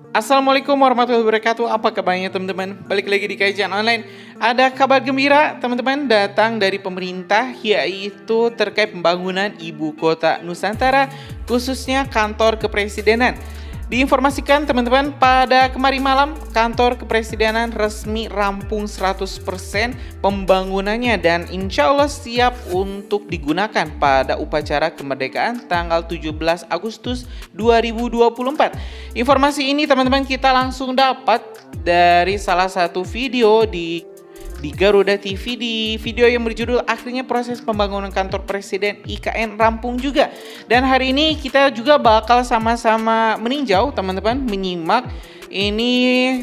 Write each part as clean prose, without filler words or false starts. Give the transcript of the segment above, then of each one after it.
Assalamualaikum warahmatullahi wabarakatuh. Apa kabarnya teman-teman? Balik lagi di Kajian Online. Ada kabar gembira teman-teman datang dari pemerintah, yaitu terkait pembangunan ibu kota Nusantara, khususnya kantor kepresidenan. Diinformasikan teman-teman, pada kemarin malam kantor kepresidenan resmi rampung 100% pembangunannya dan insya Allah siap untuk digunakan pada upacara kemerdekaan tanggal 17 Agustus 2024. Informasi ini teman-teman kita langsung dapat dari salah satu video di Garuda TV, di video yang berjudul akhirnya proses pembangunan kantor presiden IKN rampung juga. Dan hari ini kita juga bakal sama-sama meninjau teman-teman, menyimak ini.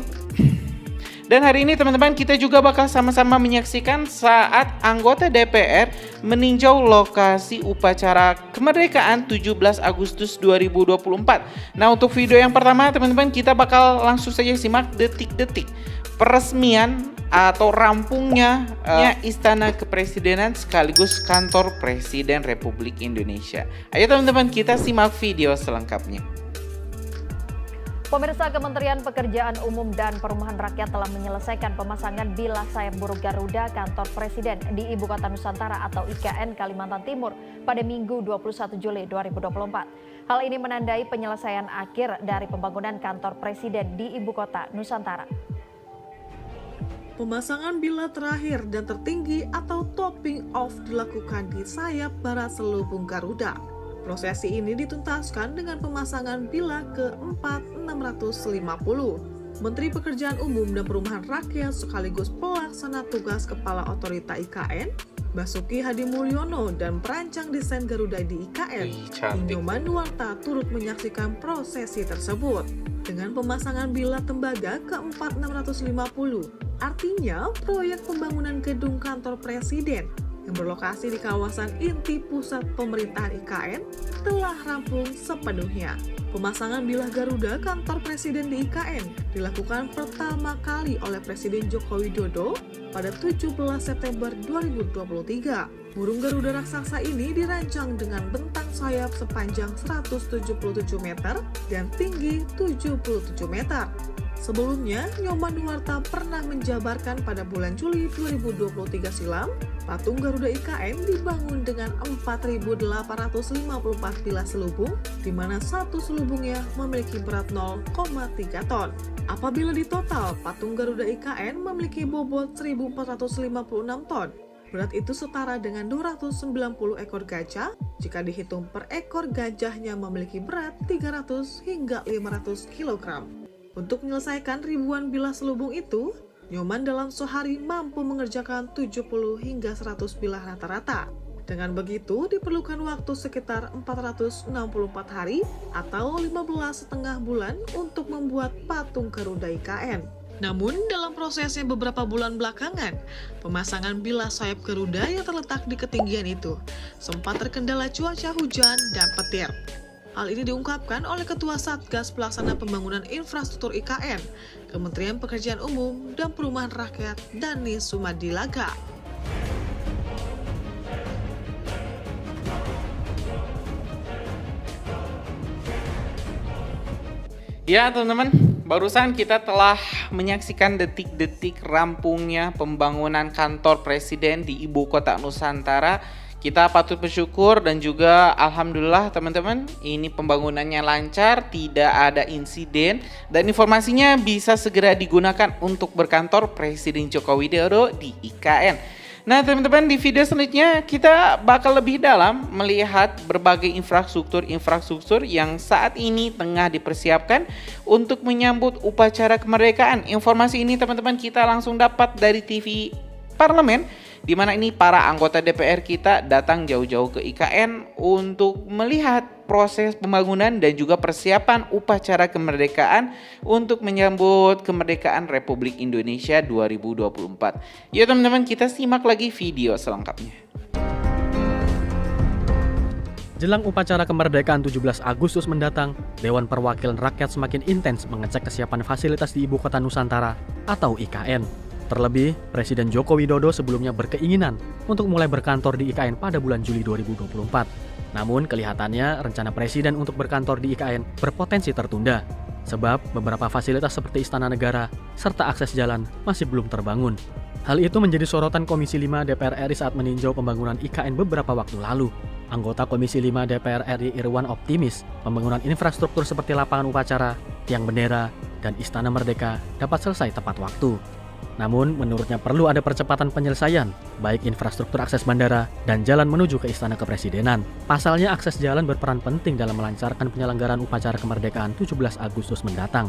Dan hari ini teman-teman kita juga bakal sama-sama menyaksikan saat anggota DPR meninjau lokasi upacara kemerdekaan 17 Agustus 2024. Nah, untuk video yang pertama teman-teman kita bakal langsung saja simak detik-detik peresmian atau rampungnya Istana Kepresidenan sekaligus kantor Presiden Republik Indonesia. Ayo teman-teman kita simak video selengkapnya. Pemirsa, Kementerian Pekerjaan Umum dan Perumahan Rakyat telah menyelesaikan pemasangan bilah sayap burung Garuda kantor Presiden di Ibu Kota Nusantara atau IKN Kalimantan Timur pada Minggu 21 Juli 2024. Hal ini menandai penyelesaian akhir dari pembangunan kantor Presiden di Ibu Kota Nusantara. Pemasangan bilah terakhir dan tertinggi atau topping off dilakukan di sayap barat selubung Garuda. Prosesi ini dituntaskan dengan pemasangan bilah ke-4650. Menteri Pekerjaan Umum dan Perumahan Rakyat sekaligus pelaksana tugas Kepala Otorita IKN, Basuki Hadi Mulyono dan perancang desain Garuda di IKN, Nyoman Nuarta turut menyaksikan prosesi tersebut. Dengan pemasangan bilah tembaga ke-4650, artinya proyek pembangunan gedung kantor presiden yang berlokasi di kawasan inti pusat pemerintahan IKN telah rampung sepenuhnya. Pemasangan bilah Garuda kantor presiden di IKN dilakukan pertama kali oleh Presiden Joko Widodo pada 17 September 2023. Burung Garuda raksasa ini dirancang dengan bentang sayap sepanjang 177 meter dan tinggi 77 meter. Sebelumnya, Nyoman Nuarta pernah menjabarkan pada bulan Juli 2023 silam, patung Garuda IKN dibangun dengan 4.854 bilah selubung, di mana satu selubungnya memiliki berat 0,3 ton. Apabila ditotal, patung Garuda IKN memiliki bobot 1.456 ton. Berat itu setara dengan 290 ekor gajah, jika dihitung per ekor gajahnya memiliki berat 300 hingga 500 kg. Untuk menyelesaikan ribuan bilah selubung itu, Nyoman dalam sehari mampu mengerjakan 70 hingga 100 bilah rata-rata. Dengan begitu, diperlukan waktu sekitar 464 hari atau 15,5 bulan untuk membuat patung Garuda IKN. Namun, dalam prosesnya beberapa bulan belakangan, pemasangan bilah sayap Garuda yang terletak di ketinggian itu sempat terkendala cuaca hujan dan petir. Hal ini diungkapkan oleh Ketua Satgas Pelaksana Pembangunan Infrastruktur IKN, Kementerian Pekerjaan Umum dan Perumahan Rakyat, Dani Sumadilaga. Ya teman-teman, barusan kita telah menyaksikan detik-detik rampungnya pembangunan kantor presiden di Ibu Kota Nusantara. Kita patut bersyukur dan juga alhamdulillah teman-teman, ini pembangunannya lancar, tidak ada insiden dan informasinya bisa segera digunakan untuk berkantor Presiden Joko Widodo di IKN. Nah teman-teman, di video selanjutnya kita bakal lebih dalam melihat berbagai infrastruktur yang saat ini tengah dipersiapkan untuk menyambut upacara kemerdekaan. Informasi ini teman-teman kita langsung dapat dari TV Parlemen, di mana ini para anggota DPR kita datang jauh-jauh ke IKN untuk melihat proses pembangunan dan juga persiapan upacara kemerdekaan untuk menyambut kemerdekaan Republik Indonesia 2024. Yuk teman-teman, kita simak lagi video selengkapnya. Jelang upacara kemerdekaan 17 Agustus mendatang, Dewan Perwakilan Rakyat semakin intens mengecek kesiapan fasilitas di Ibu Kota Nusantara atau IKN. Terlebih, Presiden Joko Widodo sebelumnya berkeinginan untuk mulai berkantor di IKN pada bulan Juli 2024. Namun, kelihatannya rencana Presiden untuk berkantor di IKN berpotensi tertunda. sebab beberapa fasilitas seperti Istana Negara serta akses jalan masih belum terbangun. Hal itu menjadi sorotan Komisi 5 DPR RI saat meninjau pembangunan IKN beberapa waktu lalu. Anggota Komisi 5 DPR RI Irwan optimis pembangunan infrastruktur seperti lapangan upacara, tiang bendera, dan Istana Merdeka dapat selesai tepat waktu. Namun, menurutnya perlu ada percepatan penyelesaian, baik infrastruktur akses bandara dan jalan menuju ke Istana Kepresidenan. Pasalnya, akses jalan berperan penting dalam melancarkan penyelenggaraan upacara kemerdekaan 17 Agustus mendatang.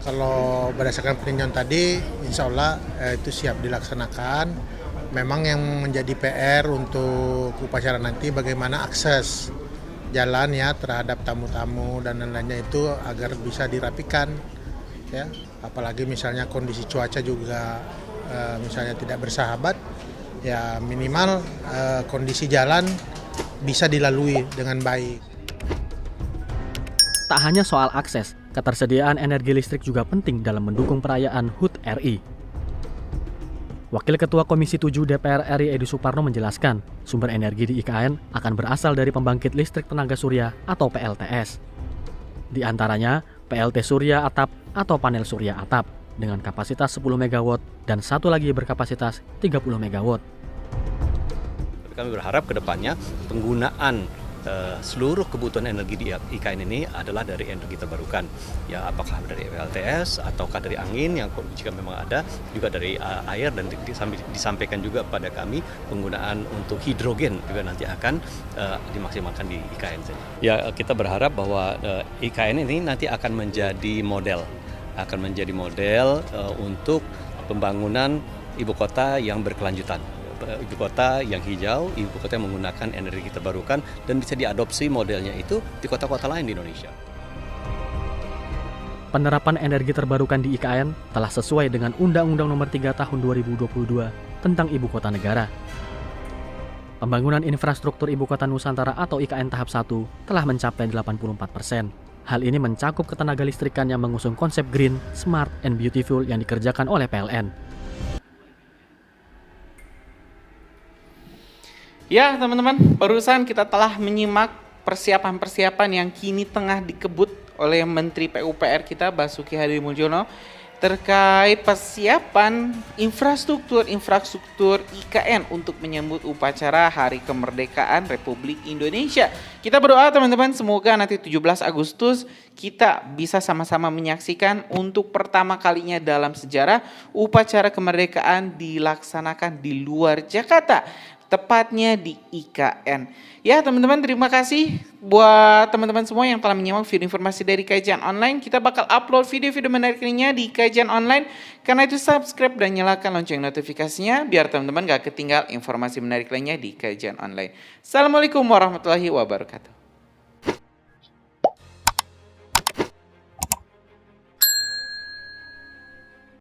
Kalau berdasarkan peninjauan tadi, insya Allah itu siap dilaksanakan. Memang yang menjadi PR untuk upacara nanti bagaimana akses jalan ya terhadap tamu-tamu dan lain-lainnya itu agar bisa dirapikan. Ya, apalagi misalnya kondisi cuaca juga misalnya tidak bersahabat, ya minimal kondisi jalan bisa dilalui dengan baik. Tak hanya soal akses, ketersediaan energi listrik juga penting dalam mendukung perayaan HUT RI. Wakil Ketua Komisi 7 DPR RI Edi Suparno menjelaskan, sumber energi di IKN akan berasal dari pembangkit listrik tenaga surya atau PLTS. Di antaranya, PLT surya atap atau panel surya atap dengan kapasitas 10 MW dan satu lagi berkapasitas 30 MW. Kami berharap ke depannya penggunaan seluruh kebutuhan energi di IKN ini adalah dari energi terbarukan. Ya, apakah dari PLTS ataukah dari angin yang jika memang ada, juga dari air, dan disampaikan juga pada kami penggunaan untuk hidrogen juga nanti akan dimaksimalkan di IKN saja. Ya, kita berharap bahwa IKN ini nanti akan menjadi model untuk pembangunan ibu kota yang berkelanjutan. Ibu kota yang hijau, ibu kota yang menggunakan energi terbarukan dan bisa diadopsi modelnya itu di kota-kota lain di Indonesia. Penerapan energi terbarukan di IKN telah sesuai dengan Undang-Undang Nomor 3 Tahun 2022 tentang Ibu Kota Negara. Pembangunan infrastruktur Ibu Kota Nusantara atau IKN tahap 1 telah mencapai 84%. Hal ini mencakup ketenaga listrikan yang mengusung konsep green, smart, and beautiful yang dikerjakan oleh PLN. Ya teman-teman, barusan kita telah menyimak persiapan-persiapan yang kini tengah dikebut oleh Menteri PUPR kita Basuki Hadimulyono terkait persiapan infrastruktur IKN untuk menyambut upacara Hari Kemerdekaan Republik Indonesia. Kita berdoa teman-teman, semoga nanti 17 Agustus kita bisa sama-sama menyaksikan untuk pertama kalinya dalam sejarah upacara kemerdekaan dilaksanakan di luar Jakarta, tepatnya di IKN. Ya teman-teman, terima kasih buat teman-teman semua yang telah menyimak video informasi dari Kajian Online. Kita bakal upload video-video menarik lainnya di Kajian Online. Karena itu subscribe dan nyalakan lonceng notifikasinya biar teman-teman gak ketinggal informasi menarik lainnya di Kajian Online. Assalamualaikum warahmatullahi wabarakatuh.